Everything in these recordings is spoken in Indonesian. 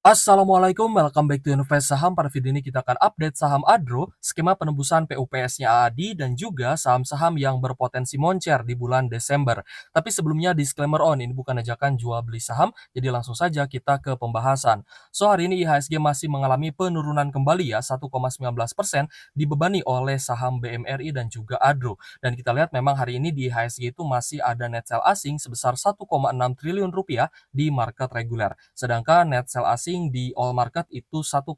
Assalamualaikum, welcome back to Invest Saham. Pada video ini kita akan update saham Adro, skema penembusan PUPS-nya AADI, dan juga saham-saham yang berpotensi moncer di bulan Desember. Tapi sebelumnya disclaimer ini bukan ajakan jual beli saham, jadi langsung saja kita ke pembahasan. So, hari ini IHSG masih mengalami penurunan kembali ya, 1,19% dibebani oleh saham BMRI dan juga Adro. Dan kita lihat memang hari ini di IHSG itu masih ada net sell asing sebesar 1,6 triliun rupiah di market reguler. Sedangkan net sell asing di all market itu 1,8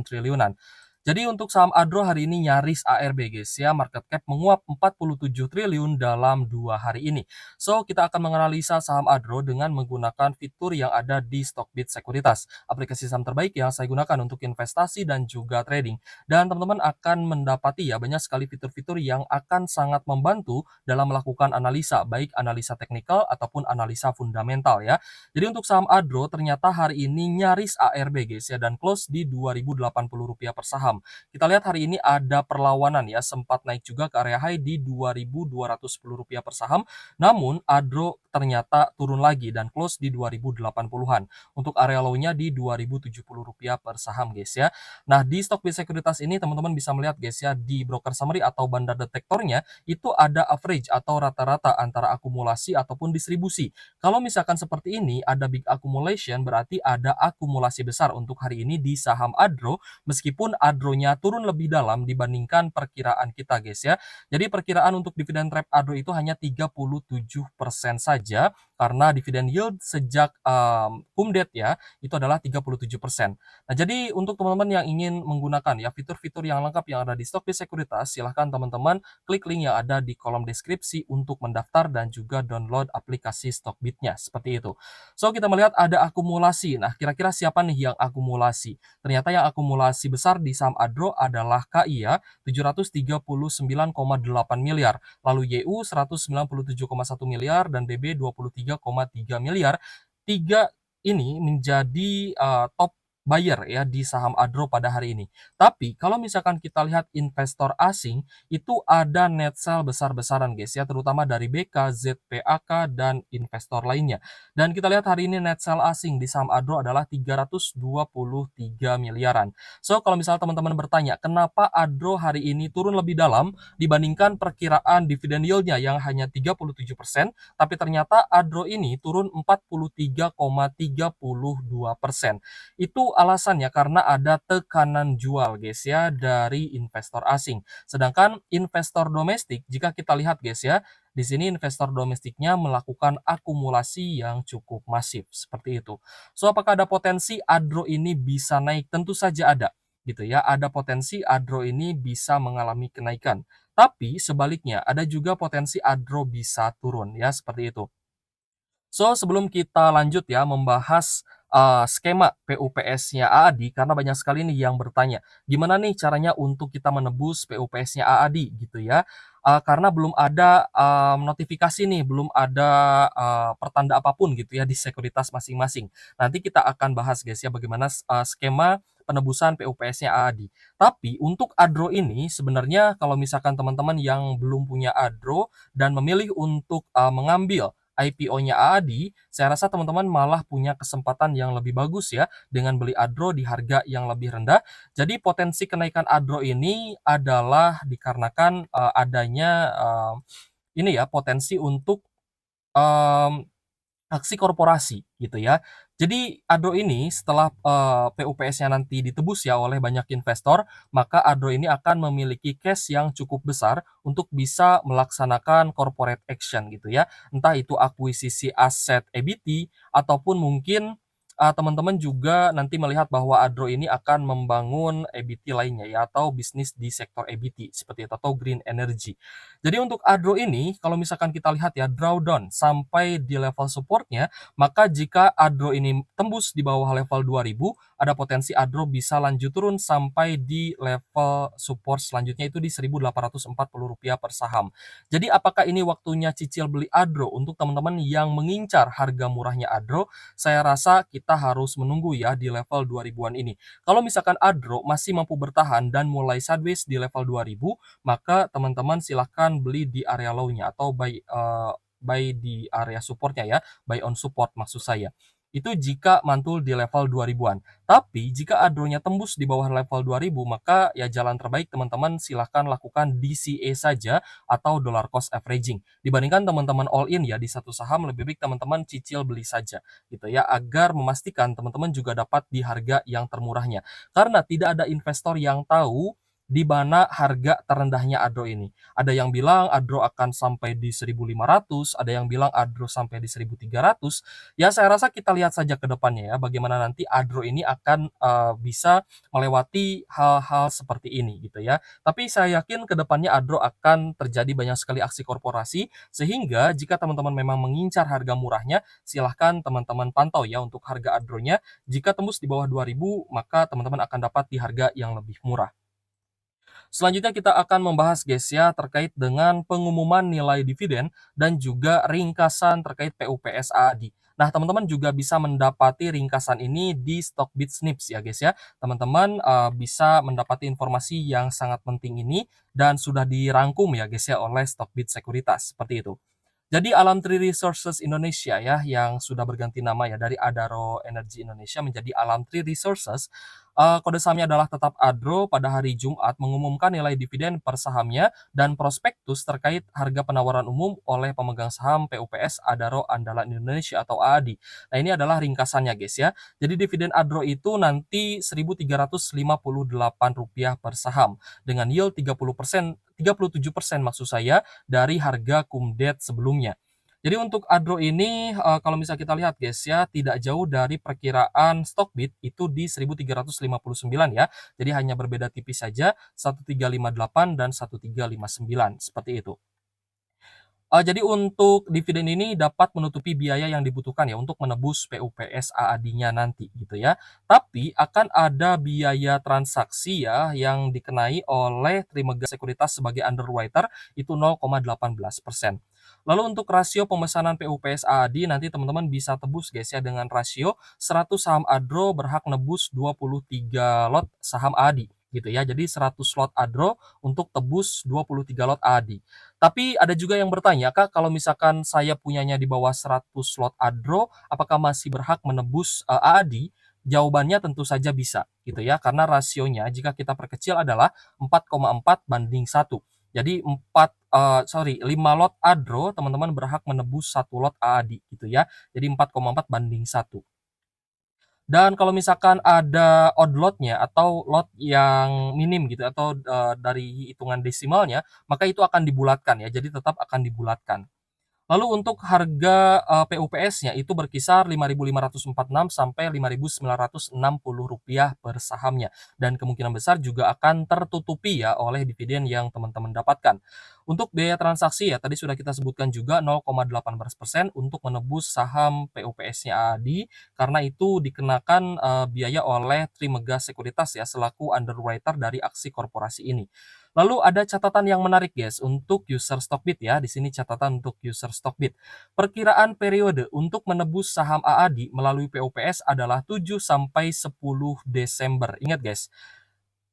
triliunan. Jadi untuk saham Adro hari ini nyaris ARB guys ya, market cap menguap 47 triliun dalam 2 hari ini. So, kita akan menganalisa saham Adro dengan menggunakan fitur yang ada di Stockbit Sekuritas, aplikasi saham terbaik yang saya gunakan untuk investasi dan juga trading. Dan teman-teman akan mendapati ya banyak sekali fitur-fitur yang akan sangat membantu dalam melakukan analisa, baik analisa teknikal ataupun analisa fundamental ya. Jadi untuk saham Adro ternyata hari ini nyaris ARB guys ya, dan close di Rp2.080 per saham. Kita lihat hari ini ada perlawanan ya, sempat naik juga ke area high di Rp2.210 per saham. Namun Adro ternyata turun lagi dan close di 2080-an. Untuk area low-nya di Rp2.070 per saham guys ya. Nah, di Stockbit Sekuritas ini teman-teman bisa melihat guys ya, di broker summary atau bandar detektornya itu ada average atau rata-rata antara akumulasi ataupun distribusi. Kalau misalkan seperti ini, ada big accumulation, berarti ada akumulasi besar untuk hari ini di saham Adro, meskipun Adro-nya turun lebih dalam dibandingkan perkiraan kita guys ya. Jadi perkiraan untuk dividen trap Adro itu hanya 37% saja, karena dividen yield sejak Kumdet ya, itu adalah 37%. Nah, jadi untuk teman-teman yang ingin menggunakan ya fitur-fitur yang lengkap yang ada di Stockbit Sekuritas, silahkan teman-teman klik link yang ada di kolom deskripsi untuk mendaftar dan juga download aplikasi Stockbit-nya, seperti itu. So, kita melihat ada akumulasi. Nah, kira-kira siapa nih yang akumulasi? Ternyata yang akumulasi besar di saham Adro adalah KI ya, 739,8 miliar, lalu YU 197,1 miliar, dan BB 23,3 miliar. Tiga ini menjadi top buyer ya di saham Adro pada hari ini. Tapi kalau misalkan kita lihat investor asing, itu ada net sell besar-besaran guys ya, terutama dari BK, ZPAK, dan investor lainnya. Dan kita lihat hari ini net sell asing di saham Adro adalah 323 miliaran. So, kalau misalnya teman-teman bertanya, kenapa Adro hari ini turun lebih dalam dibandingkan perkiraan dividen yield-nya yang hanya 37%, tapi ternyata Adro ini turun 43,32%. Itu alasannya karena ada tekanan jual guys ya dari investor asing. Sedangkan investor domestik, jika kita lihat guys ya, di sini investor domestiknya melakukan akumulasi yang cukup masif seperti itu. So, apakah ada potensi Adro ini bisa naik? Tentu saja ada gitu ya. Ada potensi Adro ini bisa mengalami kenaikan. Tapi sebaliknya ada juga potensi Adro bisa turun ya, seperti itu. So, sebelum kita lanjut ya membahas skema PUPS-nya AADI, karena banyak sekali nih yang bertanya, gimana nih caranya untuk kita menebus PUPS-nya AADI gitu ya. Karena belum ada notifikasi nih, belum ada pertanda apapun gitu ya di sekuritas masing-masing. Nanti kita akan bahas guys ya bagaimana skema penebusan PUPS-nya AADI. Tapi untuk Adro ini sebenarnya kalau misalkan teman-teman yang belum punya Adro dan memilih untuk mengambil IPO-nya AADI, saya rasa teman-teman malah punya kesempatan yang lebih bagus ya dengan beli Adro di harga yang lebih rendah. Jadi potensi kenaikan Adro ini adalah dikarenakan adanya ini ya potensi untuk um, aksi korporasi gitu ya. Jadi Adro ini setelah PUPS-nya nanti ditebus ya oleh banyak investor, maka Adro ini akan memiliki cash yang cukup besar untuk bisa melaksanakan corporate action gitu ya. Entah itu akuisisi aset EBT ataupun mungkin teman-teman juga nanti melihat bahwa Adro ini akan membangun EBT lainnya ya, atau bisnis di sektor EBT seperti itu, atau green energy. Jadi untuk Adro ini kalau misalkan kita lihat ya drawdown sampai di level supportnya, maka jika Adro ini tembus di bawah level 2000, ada potensi Adro bisa lanjut turun sampai di level support selanjutnya itu di Rp1.840 per saham. Jadi apakah ini waktunya cicil beli Adro? Untuk teman-teman yang mengincar harga murahnya Adro, saya rasa kita harus menunggu ya di level 2000-an ini. Kalau misalkan Adro masih mampu bertahan dan mulai sideways di level 2000, maka teman-teman silahkan beli di area low-nya atau buy di area supportnya ya, buy on support maksud saya. Itu jika mantul di level 2000-an. Tapi jika ADRO-nya tembus di bawah level 2000, maka ya jalan terbaik teman-teman silahkan lakukan DCA saja atau dollar cost averaging. Dibandingkan teman-teman all in ya di satu saham, lebih baik teman-teman cicil beli saja gitu ya, agar memastikan teman-teman juga dapat di harga yang termurahnya. Karena tidak ada investor yang tahu di mana harga terendahnya ADRO ini. Ada yang bilang ADRO akan sampai di 1.500, ada yang bilang ADRO sampai di 1.300. Ya saya rasa kita lihat saja ke depannya ya, bagaimana nanti ADRO ini akan bisa melewati hal-hal seperti ini gitu ya. Tapi saya yakin ke depannya ADRO akan terjadi banyak sekali aksi korporasi, sehingga jika teman-teman memang mengincar harga murahnya, silahkan teman-teman pantau ya untuk harga ADRO-nya. Jika tembus di bawah 2000, maka teman-teman akan dapat di harga yang lebih murah. Selanjutnya kita akan membahas guys ya terkait dengan pengumuman nilai dividen dan juga ringkasan terkait PUPS AADI. Nah, teman-teman juga bisa mendapati ringkasan ini di Stockbit Snips ya guys ya. Teman-teman bisa mendapati informasi yang sangat penting ini dan sudah dirangkum ya guys ya oleh Stockbit Sekuritas seperti itu. Jadi Alam Tree Resources Indonesia ya, yang sudah berganti nama ya dari Adaro Energi Indonesia menjadi Alam Tree Resources, kode sahamnya adalah tetap ADRO, pada hari Jumat mengumumkan nilai dividen per sahamnya dan prospektus terkait harga penawaran umum oleh pemegang saham PUPS Adaro Andalan Indonesia atau AADI. Nah, ini adalah ringkasannya guys ya. Jadi dividen ADRO itu nanti Rp1.358 per saham dengan yield 30%, 37% maksud saya dari harga kumdet sebelumnya. Jadi untuk ADRO ini kalau misalnya kita lihat guys ya, tidak jauh dari perkiraan Stockbit itu di 1.359 ya. Jadi hanya berbeda tipis saja 1.358 dan 1.359 seperti itu. Jadi untuk dividen ini dapat menutupi biaya yang dibutuhkan ya untuk menebus PUPS AAD-nya nanti gitu ya. Tapi akan ada biaya transaksi ya yang dikenai oleh Trimegah Sekuritas sebagai underwriter itu 0,18%. Lalu untuk rasio pemesanan PUPS AAD nanti teman-teman bisa tebus guys ya dengan rasio 100 saham ADRO berhak nebus 23 lot saham AAD gitu ya. Jadi 100 lot ADRO untuk tebus 23 lot AAD. Tapi ada juga yang bertanya, "Kak, kalau misalkan saya punyanya di bawah 100 slot ADRO, apakah masih berhak menebus, AAD?" Jawabannya tentu saja bisa, gitu ya, karena rasionya jika kita perkecil adalah 4,4 banding 1. Jadi 5 lot ADRO, teman-teman berhak menebus 1 lot AAD, gitu ya. Jadi 4,4 banding 1. Dan kalau misalkan ada odd lot-nya atau lot yang minim gitu atau, dari hitungan desimalnya, maka itu akan dibulatkan ya, jadi tetap akan dibulatkan. Lalu untuk harga, PUPS-nya itu berkisar Rp5.546 sampai Rp5.960 per sahamnya, dan kemungkinan besar juga akan tertutupi ya oleh dividen yang teman-teman dapatkan. Untuk biaya transaksi ya tadi sudah kita sebutkan juga 0,18% untuk menebus saham PUPS-nya AAD, karena itu dikenakan, biaya oleh Trimegah Sekuritas ya selaku underwriter dari aksi korporasi ini. Lalu ada catatan yang menarik guys untuk user Stockbit ya. Di sini catatan untuk user Stockbit. Perkiraan periode untuk menebus saham AAD melalui PUPS adalah 7 sampai 10 Desember. Ingat guys,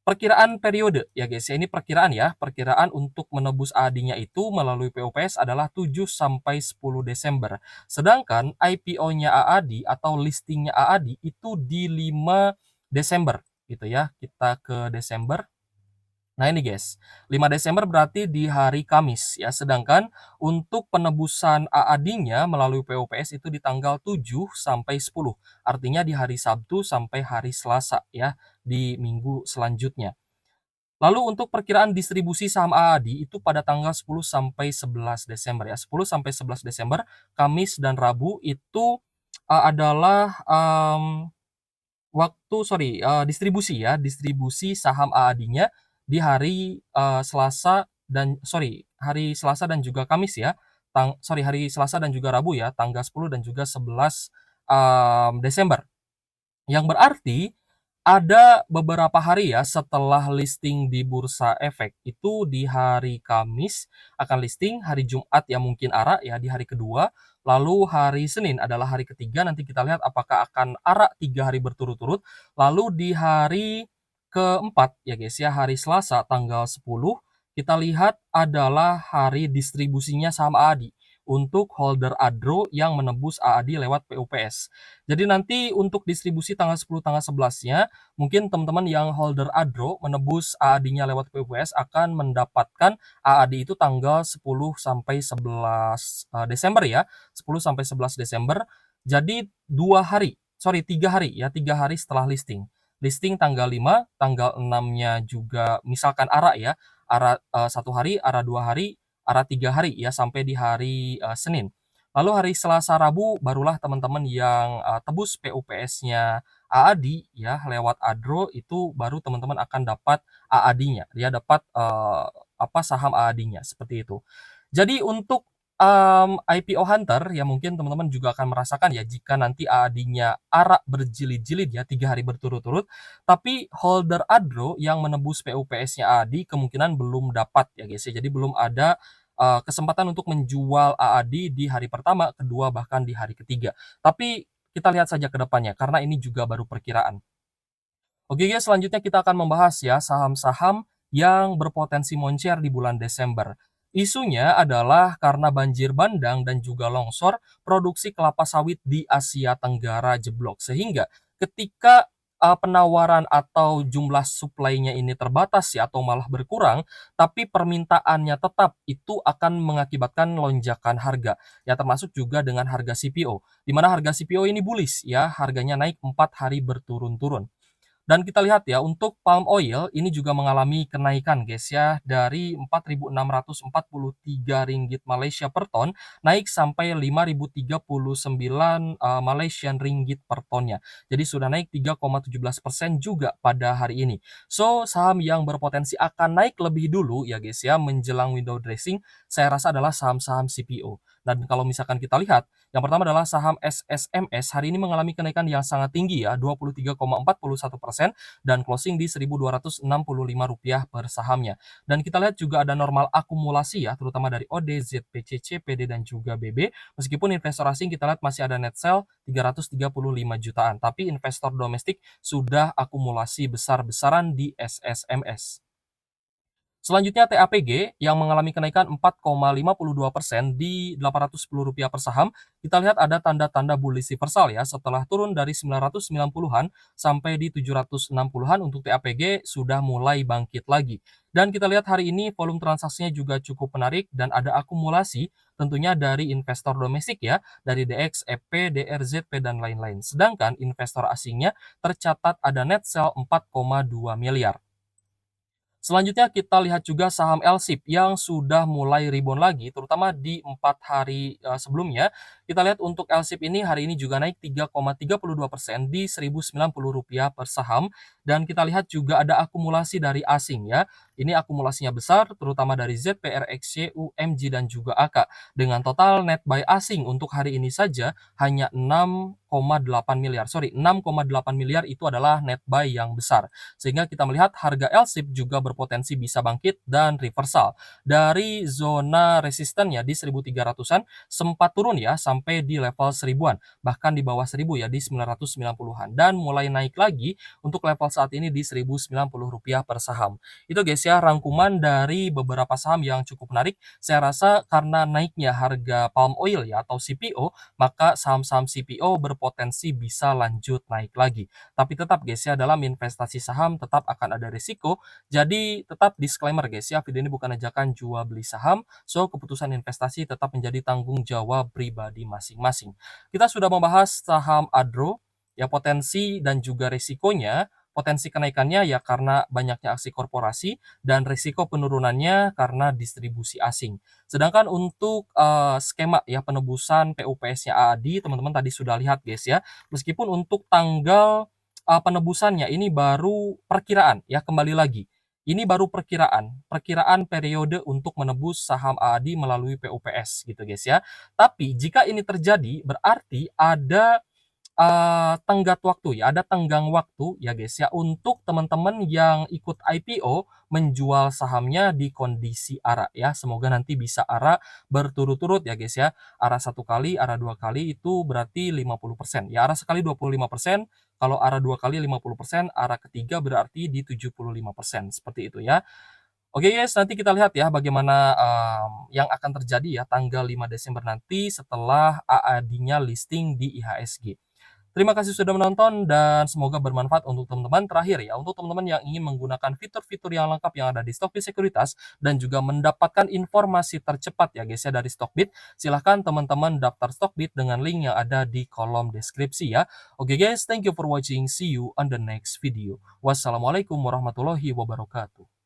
perkiraan periode ya guys ya. Ini perkiraan ya. Perkiraan untuk menebus AAD-nya itu melalui PUPS adalah 7 sampai 10 Desember. Sedangkan IPO-nya AAD atau listingnya AAD itu di 5 Desember gitu ya. Kita ke Desember. Nah ini guys, 5 Desember berarti di hari Kamis ya, sedangkan untuk penebusan AAD-nya melalui PUPS itu di tanggal 7 sampai 10, artinya di hari Sabtu sampai hari Selasa ya, di minggu selanjutnya. Lalu untuk perkiraan distribusi saham AAD itu pada tanggal 10 sampai 11 Desember ya, 10 sampai 11 Desember, Kamis dan Rabu itu, adalah, distribusi ya, distribusi saham AAD-nya di hari, hari Selasa dan juga Kamis ya. Hari Selasa dan juga Rabu ya, tanggal 10 dan juga 11, Desember. Yang berarti ada beberapa hari ya setelah listing di Bursa Efek, itu di hari Kamis akan listing, hari Jumat ya mungkin ARA ya di hari kedua, lalu hari Senin adalah hari ketiga, nanti kita lihat apakah akan ARA 3 hari berturut-turut, lalu di hari keempat ya guys ya, hari Selasa tanggal 10, kita lihat adalah hari distribusinya saham AADI. untuk holder ADRO yang menebus AAD lewat PUPS. Jadi nanti untuk distribusi tanggal 10, tanggal 11-nya, mungkin teman-teman yang holder ADRO menebus AAD-nya lewat PUPS akan mendapatkan AAD itu tanggal 10 sampai 11 Desember ya, 10 sampai 11 Desember. Jadi 3 hari ya, 3 hari setelah listing. Listing tanggal 5, tanggal 6-nya juga misalkan ARA ya, ARA 1 hari, ARA 2 hari, ARA 3 hari ya, sampai di hari Senin. Lalu hari Selasa, Rabu barulah teman-teman yang tebus PUPS-nya AAD ya lewat ADRO, itu baru teman-teman akan dapat AAD-nya. Dia dapat saham AAD-nya seperti itu. Jadi untuk IPO Hunter ya mungkin teman-teman juga akan merasakan ya jika nanti AAD-nya ARA berjilid-jilid ya 3 hari berturut-turut, tapi holder ADRO yang menebus PUPS-nya AAD kemungkinan belum dapat ya guys ya. Jadi belum ada kesempatan untuk menjual AAD di hari pertama, kedua, bahkan di hari ketiga. Tapi kita lihat saja ke depannya karena ini juga baru perkiraan. Oke guys, selanjutnya kita akan membahas ya saham-saham yang berpotensi moncer di bulan Desember. Isunya adalah karena banjir bandang dan juga longsor, produksi kelapa sawit di Asia Tenggara jeblok. Sehingga ketika penawaran atau jumlah suplainya ini terbatas ya atau malah berkurang, tapi permintaannya tetap, itu akan mengakibatkan lonjakan harga. Ya termasuk juga dengan harga CPO. Di mana harga CPO ini bullish ya, harganya naik 4 hari berturun-turun. Dan kita lihat ya, untuk palm oil ini juga mengalami kenaikan guys ya, dari Rp4.643 Malaysia per ton, naik sampai Rp5.039 Malaysian ringgit per tonnya. Jadi sudah naik 3,17% juga pada hari ini. So, saham yang berpotensi akan naik lebih dulu ya guys ya, menjelang window dressing, saya rasa adalah saham-saham CPO. Dan kalau misalkan kita lihat, yang pertama adalah saham SSMS, hari ini mengalami kenaikan yang sangat tinggi ya, 23,41% dan closing di Rp1.265 per sahamnya. Dan kita lihat juga ada normal akumulasi ya, terutama dari OD, ZPCC, PD, dan juga BB. Meskipun investor asing kita lihat masih ada net sell 335 jutaan, tapi investor domestik sudah akumulasi besar-besaran di SSMS. Selanjutnya TAPG yang mengalami kenaikan 4,52% di Rp810 per saham. Kita lihat ada tanda-tanda bullish reversal ya, setelah turun dari 990-an sampai di 760-an untuk TAPG sudah mulai bangkit lagi. Dan kita lihat hari ini volume transaksinya juga cukup menarik dan ada akumulasi tentunya dari investor domestik ya, dari DX, EP, DRZP, dan lain-lain. Sedangkan investor asingnya tercatat ada net sell 4,2 miliar. Selanjutnya kita lihat juga saham LSIP yang sudah mulai rebound lagi, terutama di 4 hari sebelumnya. Kita lihat untuk LSIP ini hari ini juga naik 3,32% di Rp1.090 per saham. Dan kita lihat juga ada akumulasi dari asing ya. Ini akumulasinya besar, terutama dari ZPRXY, UMG, dan juga AK. Dengan total net buy asing untuk hari ini saja hanya 6,8 miliar. 6,8 miliar itu adalah net buy yang besar. Sehingga kita melihat harga LSIP juga berpotensi bisa bangkit dan reversal. Dari zona resistennya di 1300-an sempat turun ya sampai di level 1000-an. Bahkan di bawah 1000 ya di 990-an. Dan mulai naik lagi untuk level saat ini di Rp1.090 per saham. Itu guys ya rangkuman dari beberapa saham yang cukup menarik. Saya rasa karena naiknya harga palm oil ya atau CPO, maka saham-saham CPO berpotensi bisa lanjut naik lagi. Tapi tetap guys ya, dalam investasi saham tetap akan ada risiko. Jadi tetap disclaimer guys ya, video ini bukan ajakan jual beli saham. So, keputusan investasi tetap menjadi tanggung jawab pribadi masing-masing. Kita sudah membahas saham ADRO, ya potensi dan juga risikonya. Potensi kenaikannya ya karena banyaknya aksi korporasi dan risiko penurunannya karena distribusi asing. Sedangkan untuk skema ya penebusan PUPS-nya AAD, teman-teman tadi sudah lihat guys ya. Meskipun untuk tanggal penebusannya ini baru perkiraan ya, kembali lagi. Ini baru perkiraan periode untuk menebus saham AAD melalui PUPS gitu guys ya. Tapi jika ini terjadi berarti ada tenggat waktu ya, ada tenggang waktu ya guys ya, untuk teman-teman yang ikut IPO menjual sahamnya di kondisi ARA ya. Semoga nanti bisa ARA berturut-turut ya guys ya. ARA 1 kali, ARA 2 kali itu berarti 50%. Ya ARA sekali 25%, kalau ARA 2 kali 50%, ARA ketiga berarti di 75%. Seperti itu ya. Oke guys, nanti kita lihat ya bagaimana, yang akan terjadi ya tanggal 5 Desember nanti setelah AAD-nya listing di IHSG. Terima kasih sudah menonton dan semoga bermanfaat untuk teman-teman. Terakhir ya, untuk teman-teman yang ingin menggunakan fitur-fitur yang lengkap yang ada di Stockbit Sekuritas dan juga mendapatkan informasi tercepat ya guys ya dari Stockbit, silahkan teman-teman daftar Stockbit dengan link yang ada di kolom deskripsi ya. Oke guys, thank you for watching. See you on the next video. Wassalamualaikum warahmatullahi wabarakatuh.